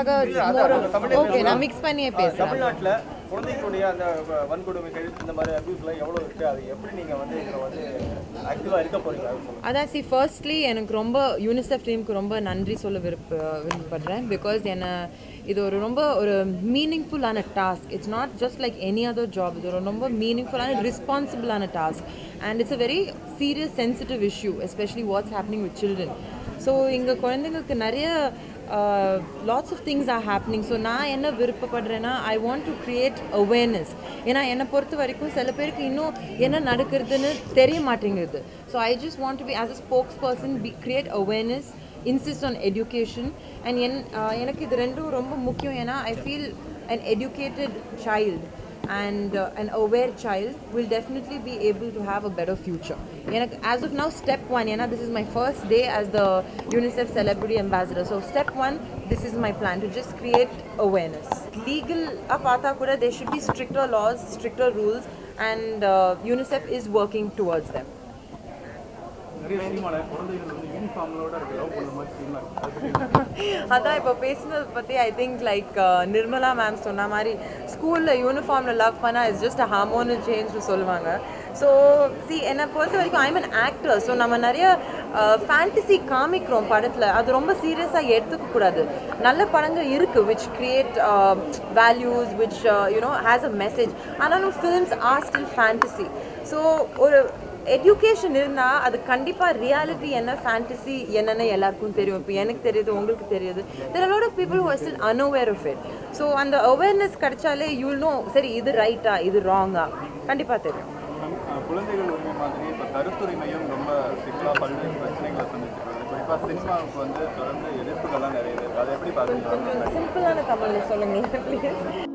அதுக்காக ஓகே நான் மிக்ஸ் பண்ணியே பேசுறேன். தமிழ்நாட்டுல குழந்தைகளுடைய அந்த வன்கொடுமைகள் இந்த மாதிரி அபியூஸ்லாம் எவ்வளவு இருக்கு, அது எப்படி நீங்க வந்து இதுல வந்து ஆக்டிவா இருக்க போறீங்க? அதான் ஃபர்ஸ்ட்லி எனக்கு ரொம்ப யூனிசெஃப் டீமுக்கு ரொம்ப நன்றி சொல்ல விருப்பப்படுறேன். பிகாஸ் இது ரொம்ப ஒரு மீனிங்ஃபுல்லான task. It's not just like any other job. இது ஒரு ரொம்ப மீனிங்ஃபுல்லான ரெஸ்பான்சிபிளான task. And it's a very serious sensitive issue, especially what's happening with children. So இங்கே குழந்தைங்களுக்கு நிறைய lots of things are happening. So நான் என்ன விருப்பப்படுறேன்னா, I want to create awareness. ஏன்னா என்னை பொறுத்த வரைக்கும் சில பேருக்கு இன்னும் என்ன நடக்கிறதுன்னு தெரிய மாட்டேங்குது. So I just want to be as a spokesperson create awareness, insist on education. And எனக்கு இது ரெண்டும் ரொம்ப முக்கியம். ஏன்னா I feel an educated child and an aware child will definitely be able to have a better future. As of now, step 1, this is my first day as the UNICEF Celebrity Ambassador. So step 1, this is my plan, to just create awareness. Legal apata kuda there should be stricter laws, stricter rules, and UNICEF is working towards them. அதான் இப்போ பேசினதை பற்றி I think like Nirmala ma'am சொன்ன மாதிரி ஸ்கூலில் யூனிஃபார்மில் love பண்ணால் it's just a hormonal சேஞ்ச்னு சொல்லுவாங்க. So என்னை பொறுத்த வரைக்கும் ஐம் அன் ஆக்டர். ஸோ நம்ம நிறைய ஃபேண்டசி காமிக்கிறோம் படத்தில், அது ரொம்ப சீரியஸாக எடுத்துக்கக்கூடாது. நல்ல படங்கள் இருக்குது which create values, which has a message. ஆனாலும் films are still fantasy. So ஒரு எஜுகேஷன் இருந்தால் அது கண்டிப்பாக ரியாலிட்டி என்ன, ஃபேண்டசி என்னென்னு எல்லாருக்கும் தெரியும். இப்போ எனக்கு தெரியுது, உங்களுக்கு தெரியுது. there are a lot of people who are still unaware of it. So அந்த அவேர்னஸ் கிடைச்சாலே you'll know, சரி இது ரைட்டா இது ராங்கா கண்டிப்பாக தெரியும். குழந்தைகள் உரிமை மாதிரி இப்போ கருத்துரிமையும் ரொம்ப சிக்கலாக பல்வேறு பிரச்சனைகளை சந்திச்சிருக்காங்க. குறிப்பாக சினிமாவுக்கு வந்து தொடர்ந்து எதிர்ப்புகள்லாம் நிறைய இருக்குது. அதை எப்படி பார்க்குறீங்க? கொஞ்சம் சிம்பிளான தமிழில் சொல்லுங்களேன் please.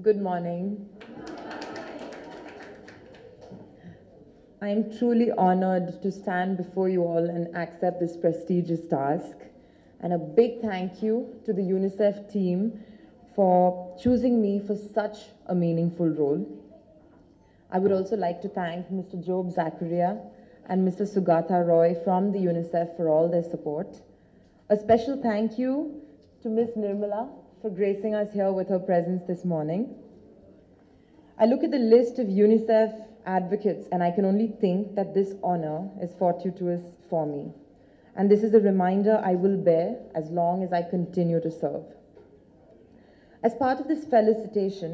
Good morning. I am truly honored to stand before you all and accept this prestigious task. And a big thank you to the UNICEF team for choosing me for such a meaningful role. I would also like to thank Mr. Job Zachariah and Mr. Sugata Roy from the UNICEF for all their support. A special thank you to Ms. Nirmala for gracing us here with her presence this morning. I look at the list of UNICEF advocates and I can only think that this honor is fortuitous for me. And this is a reminder I will bear as long as I continue to serve. As part of this felicitation,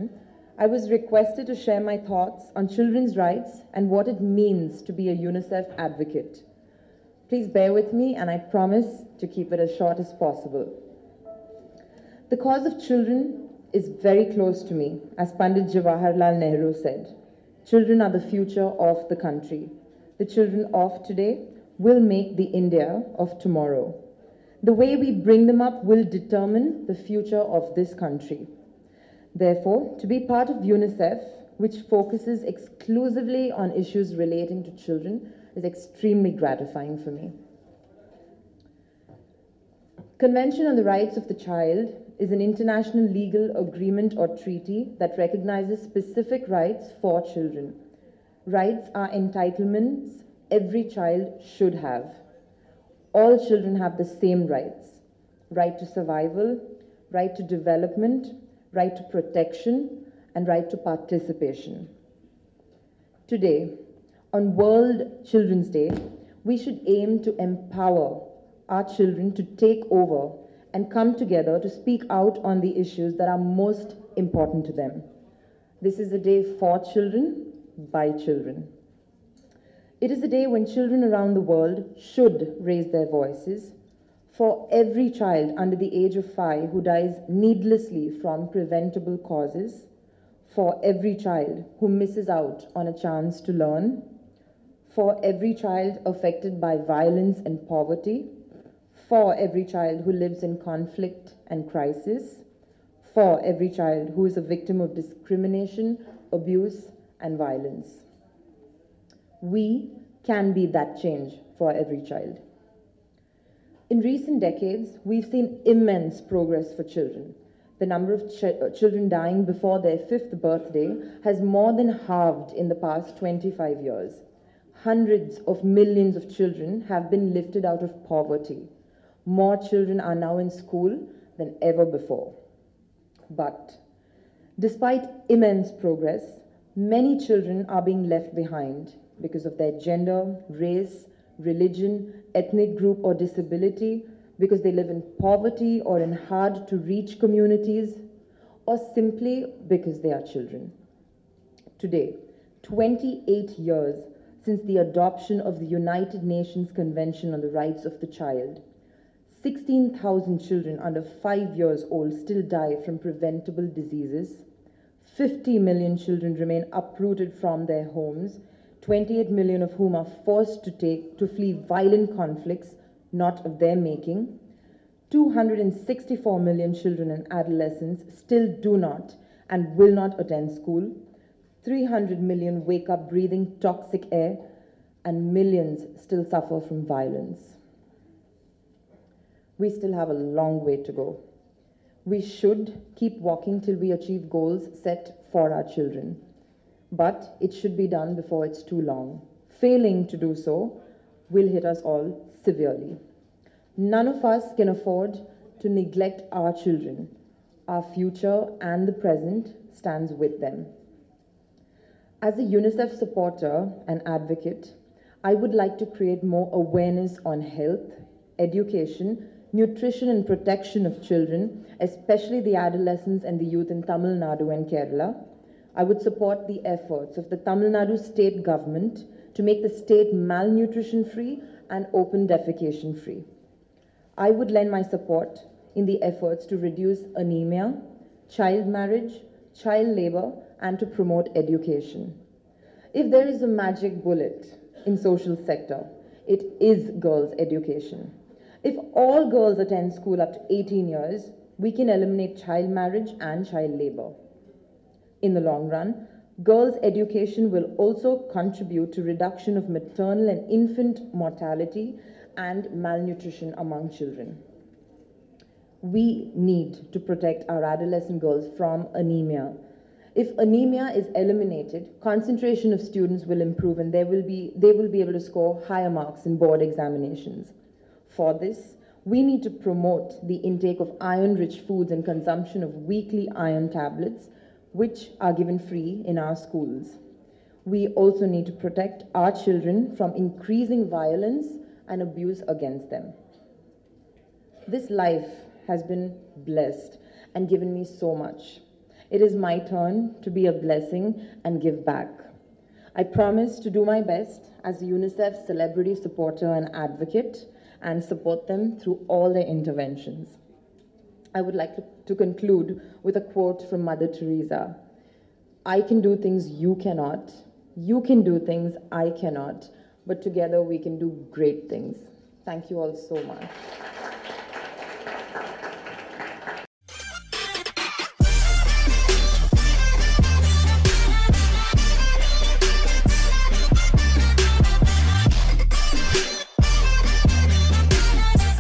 I was requested to share my thoughts on children's rights and what it means to be a UNICEF advocate. Please bear with me and I promise to keep it as short as possible. The cause of children is very close to me. As Pandit Jawaharlal Nehru said, children are the future of the country. The children of today will make the India of tomorrow. The way we bring them up will determine the future of this country. Therefore, to be part of UNICEF, which focuses exclusively on issues relating to children, is extremely gratifying for me. Convention on the Rights of the Child is an international legal agreement or treaty that recognizes specific rights for children. Rights are entitlements every child should have. All children have the same rights: right to survival, right to development, right to protection, and right to participation. Today, on World Children's Day, we should aim to empower our children to take over and come together to speak out on the issues that are most important to them. This is a day for children, by children. It is a day when children around the world should raise their voices. For every child under the age of 5 who dies needlessly from preventable causes, for every child who misses out on a chance to learn, for every child affected by violence and poverty, for every child who lives in conflict and crisis, for every child who is a victim of discrimination, abuse, and violence. We can be that change for every child. In recent decades, we've seen immense progress for children. The number of children dying before their 5th birthday has more than halved in the past 25 years. Hundreds of millions of children have been lifted out of poverty. More children are now in school than ever before. But despite immense progress, many children are being left behind because of their gender, race, religion, ethnic group, or disability, because they live in poverty or in hard-to-reach communities, or simply because they are children. Today, 28 years since the adoption of the United Nations Convention on the Rights of the Child, 16,000 children under 5 years old still die from preventable diseases. 50 million children remain uprooted from their homes, 28 million of whom are forced to flee violent conflicts not of their making. 264 million children and adolescents still do not and will not attend school. 300 million wake up breathing toxic air, and millions still suffer from violence. We still have a long way to go. We should keep walking till we achieve goals set for our children. But it should be done before it's too long. Failing to do so will hit us all severely. None of us can afford to neglect our children. Our future and the present stands with them. As a UNICEF supporter and advocate, I would like to create more awareness on health, education, nutrition and protection of children, especially the adolescents and the youth in Tamil Nadu and Kerala. I would support the efforts of the Tamil Nadu state government to make the state malnutrition free and open defecation free. I would lend my support in the efforts to reduce anemia, child marriage, child labor, and to promote education. If there is a magic bullet in social sector, it is girls' education. If all girls attend school up to 18 years, we can eliminate child marriage and child labor. In the long run, girls' education will also contribute to reduction of maternal and infant mortality and malnutrition among children. We need to protect our adolescent girls from anemia. If anemia is eliminated, concentration of students will improve and they will be able to score higher marks in board examinations. For this, we need to promote the intake of iron-rich foods and consumption of weekly iron tablets, which are given free in our schools. We also need to protect our children from increasing violence and abuse against them. This life has been blessed and given me so much. It is my turn to be a blessing and give back. I promise to do my best as a UNICEF celebrity supporter and advocate and support them through all their interventions. I would like to conclude with a quote from Mother Teresa. I can do things you cannot. You can do things I cannot. But together we can do great things. Thank you all so much.